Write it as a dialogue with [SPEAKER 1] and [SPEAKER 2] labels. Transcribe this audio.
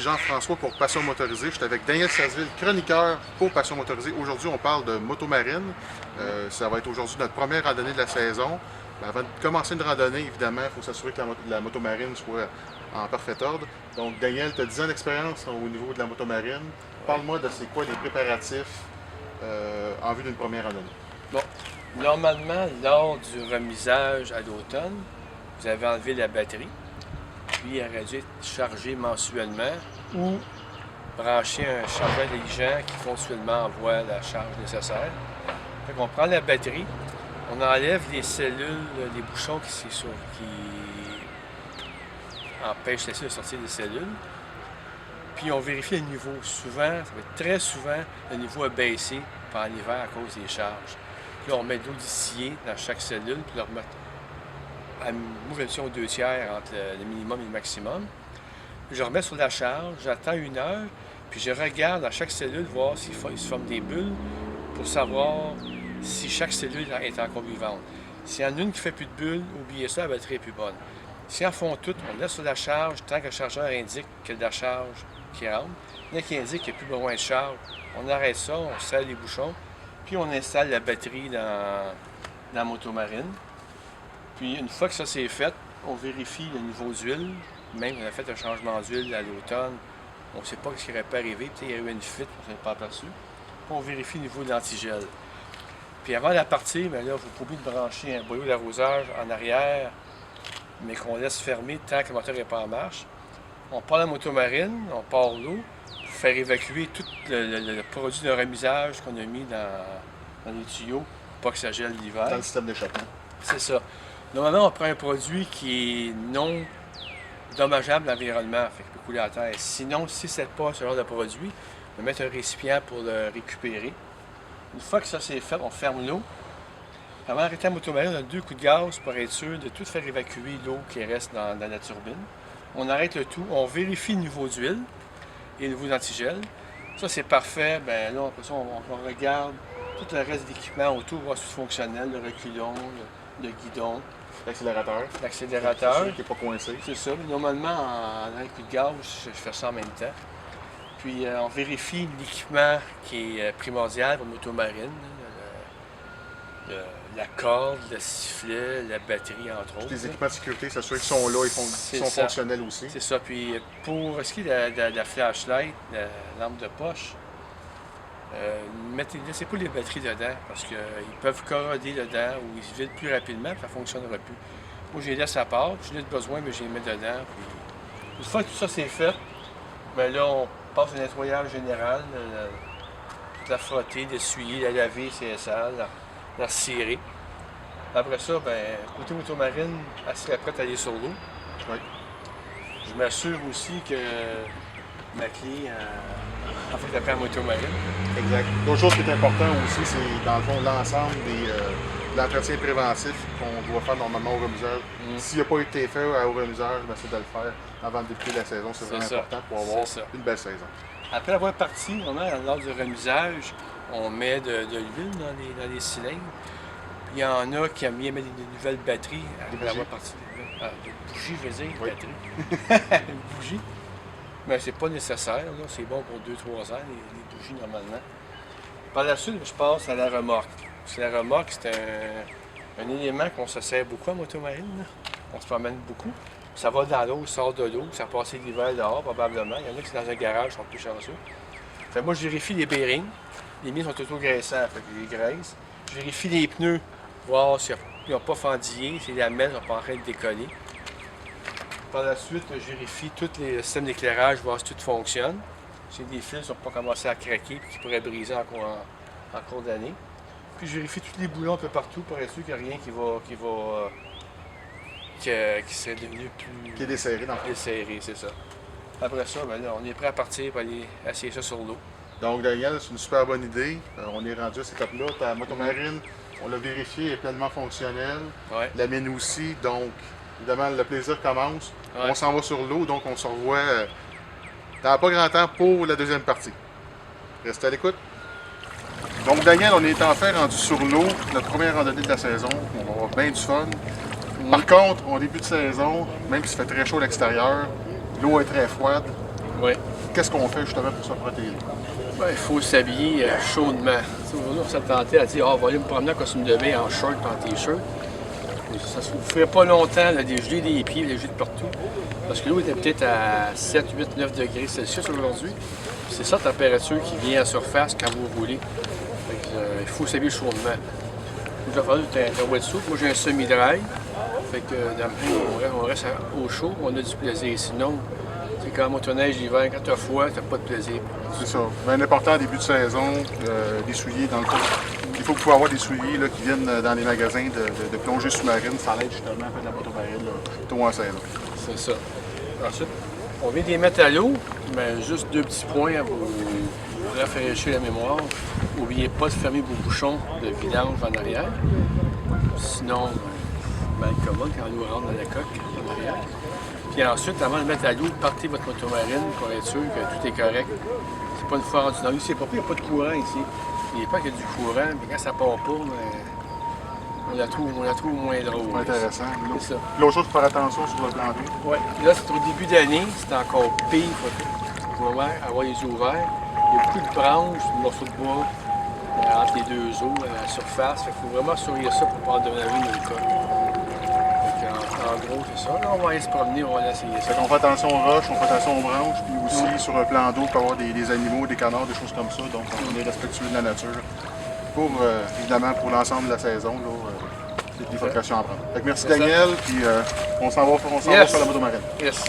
[SPEAKER 1] ici Jean-François pour Passion Motorisée. Je suis avec Daniel Sasseville, chroniqueur pour Passion Motorisée. Aujourd'hui, on parle de motomarine. Ça va être aujourd'hui notre première randonnée de la saison. Avant de commencer une randonnée, évidemment, il faut s'assurer que la motomarine soit en parfait ordre. Donc, Daniel, tu as 10 ans d'expérience au niveau de la motomarine. Parle-moi de c'est quoi les préparatifs en vue d'une première randonnée.
[SPEAKER 2] Bon, normalement, lors du remisage à l'automne, vous avez enlevé la batterie, puis elle aurait dû être chargée mensuellement ou brancher un chargeur intelligent qui mensuellement envoie la charge nécessaire. Fait qu'on prend la batterie, on enlève les cellules, les bouchons qui empêchent les cellules de sortir des cellules, puis on vérifie le niveau. Souvent, ça va être très souvent, le niveau a baissé pendant l'hiver à cause des charges. Puis là, on met de l'eau distillée dans chaque cellule, puis on remet à mouvement 2/3 entre le minimum et le maximum. Puis je remets sur la charge, j'attends 1 heure, puis je regarde à chaque cellule, voir s'il se forme des bulles, pour savoir si chaque cellule est encore vivante. S'il y en a une qui ne fait plus de bulles, oubliez ça, la batterie est plus bonne. Si en font toutes, on laisse sur la charge tant que le chargeur indique qu'il y a de la charge qui rentre. Dès qu'il indique qu'il n'y a plus besoin de charge, on arrête ça, on serre les bouchons, puis on installe la batterie dans la motomarine. Puis une fois que ça c'est fait, on vérifie le niveau d'huile. Même on a fait un changement d'huile à l'automne, on ne sait pas ce qui aurait pu arriver. Peut-être qu'il y a eu une fuite, on ne s'est pas aperçu. Puis on vérifie le niveau de l'antigel. Puis avant la partie, bien là, il faut pas oublier de brancher un boyau d'arrosage en arrière, mais qu'on laisse fermer tant que le moteur n'est pas en marche. On part la motomarine, on part l'eau, pour faire évacuer tout le produit de remisage qu'on a mis dans les tuyaux, pour pas que ça gèle l'hiver.
[SPEAKER 1] Dans le système d'échappement.
[SPEAKER 2] C'est ça. Normalement, on prend un produit qui est non dommageable à l'environnement, fait qu'il peut couler à terre. Sinon, si ce n'est pas ce genre de produit, on va mettre un récipient pour le récupérer. Une fois que ça c'est fait, on ferme l'eau. Avant d'arrêter la motomarine, on a 2 coups de gaz pour être sûr de tout faire évacuer l'eau qui reste dans la turbine. On arrête le tout, on vérifie le niveau d'huile et le niveau d'antigel. Ça c'est parfait. Bien là, après ça, on regarde tout le reste d'équipement autour, voir si c'est fonctionnel, le reculon, le guidon.
[SPEAKER 1] L'accélérateur.
[SPEAKER 2] L'accélérateur.
[SPEAKER 1] Qui n'est pas coincé.
[SPEAKER 2] C'est ça. Normalement, en un coup de gaz, je fais ça en même temps. Puis on vérifie l'équipement qui est primordial pour motomarine. La corde, le sifflet, la batterie, entre autres.
[SPEAKER 1] Les équipements de sécurité, s'assurer qu'ils sont là, ils sont fonctionnels aussi.
[SPEAKER 2] C'est ça. Puis pour ce qui est de la flashlight, la lampe de poche, laissez pas les batteries dedans parce qu'ils peuvent corroder dedans ou ils se vident plus rapidement et ça ne fonctionnera plus. Moi, je les laisse à part, je n'ai besoin, mais je les mets dedans. Puis, une fois que tout ça c'est fait, bien là, on passe le nettoyage général, toute la frotter, l'essuyer, la laver, c'est sale, la cirer. Après ça, bien, côté motomarine, elle serait prête à aller sur l'eau.
[SPEAKER 1] Oui.
[SPEAKER 2] Je m'assure aussi que ma clé en fait après la motomarine.
[SPEAKER 1] Exact. L'autre chose qui est important aussi, c'est dans le fond l'ensemble de l'entretien préventif qu'on doit faire normalement au remisage. S'il n'a pas été fait au remisage, ben, c'est de le faire avant de débuter la saison. C'est vraiment important pour avoir une belle saison.
[SPEAKER 2] Après avoir parti, lors du remisage, on met de l'huile dans les cylindres. Il y en a qui aiment bien mettre des nouvelles batteries après avoir parti. Des bougies, je veux dire,
[SPEAKER 1] oui.
[SPEAKER 2] batteries. Une bougie. Mais c'est pas nécessaire, c'est bon pour 2-3 ans, les bougies normalement. Par la suite, je passe à la remorque. La remorque, c'est un élément qu'on se sert beaucoup en motomarine. Là. On se promène beaucoup. Ça va dans l'eau, sort de l'eau, ça passe l'hiver dehors probablement. Il y en a qui sont dans un garage, sont plus chanceux. Fait, moi, je vérifie les bearings. Les miens sont auto-graissants, fait que je les graisse. Je vérifie les pneus, voir s'ils n'ont pas fendillé, si les lamelles ne sont pas en train de décoller. Par la suite, je vérifie tous les systèmes d'éclairage, voir si tout fonctionne. Si des fils n'ont pas commencé à craquer et qui pourraient briser en cours d'année. Puis je vérifie tous les boulons un peu partout pour être sûr qu'il n'y a rien qui serait devenu plus...
[SPEAKER 1] Qui est desserré dans le fond.
[SPEAKER 2] Desserré, c'est ça. Après ça, ben là, on est prêt à partir pour aller essayer ça sur l'eau.
[SPEAKER 1] Donc, Daniel, c'est une super bonne idée. On est rendu à cette étape-là. Ta motomarine, on l'a vérifié, elle est pleinement fonctionnelle.
[SPEAKER 2] Ouais.
[SPEAKER 1] La mienne aussi. Donc, évidemment, le plaisir commence.
[SPEAKER 2] Ouais.
[SPEAKER 1] On s'en va sur l'eau, donc on se revoit dans pas grand temps pour la deuxième partie. Restez à l'écoute. Donc, Daniel, on est enfin rendu sur l'eau. Notre première randonnée de la saison. On va avoir bien du fun. Par contre, en début de saison, même s'il fait très chaud à l'extérieur, l'eau est très froide.
[SPEAKER 2] Oui.
[SPEAKER 1] Qu'est-ce qu'on fait justement pour se protéger?
[SPEAKER 2] Ben, il faut s'habiller chaudement. Aujourd'hui, on s'est tenté à dire, on va aller me promener en costume de bain, en short, en t-shirt. Ça ne vous ferait pas longtemps, là, des gelées des pieds, des gelées de partout. Parce que l'eau était peut-être à 7, 8, 9 degrés Celsius aujourd'hui. C'est ça la température qui vient à surface quand vous roulez. Il faut s'habiller chaudement. Il va falloir un wetsuit. Moi, j'ai un semi-dry. Fait que on reste au chaud, on a du plaisir. Sinon, c'est quand motoneige l'hiver, quand tu as froid, tu n'as pas de plaisir.
[SPEAKER 1] C'est ça. Bien important, début de saison, des souliers dans le fond. Il faut pouvoir avoir des souliers là, qui viennent dans les magasins de plongée sous-marine. Ça l'aide justement à faire de la motomarine tôt en saison.
[SPEAKER 2] C'est ça. Ensuite, on vient des mettre à l'eau, mais juste 2 petits points à vous rafraîchir la mémoire. N'oubliez pas de fermer vos bouchons de vidange en arrière. Sinon, mal commode quand l'eau rentre dans la coque en arrière. Puis ensuite, avant de mettre à l'eau, partez votre motomarine pour être sûr que tout est correct. C'est pas une fois rendu dans l'eau. C'est pas pire, il n'y a pas de courant ici. Il n'y a pas qu'il y a du courant, mais quand ça part pas, on la trouve moins drôle.
[SPEAKER 1] C'est intéressant.
[SPEAKER 2] C'est ça.
[SPEAKER 1] L'autre chose, il faut faire attention sur le plan d'eau.
[SPEAKER 2] Oui. Là, c'est au début d'année, c'est encore pire. Il faut vraiment avoir les yeux ouverts. Il y a beaucoup de branches, de morceaux de bois entre les deux eaux, à la surface. Il faut vraiment surveiller ça pour pouvoir devenir une coque. En gros, c'est ça. Là, on va aller se promener, on va aller essayer ça.
[SPEAKER 1] On fait attention aux roches, on fait attention aux branches, puis aussi sur un plan d'eau, il peut y avoir des animaux, des canards, des choses comme ça. Donc, on est respectueux de la nature. Pour, évidemment, pour l'ensemble de la saison, c'est des précautions à prendre. Fait que merci Daniel, puis on s'en va sur la motomarine.
[SPEAKER 2] Yes.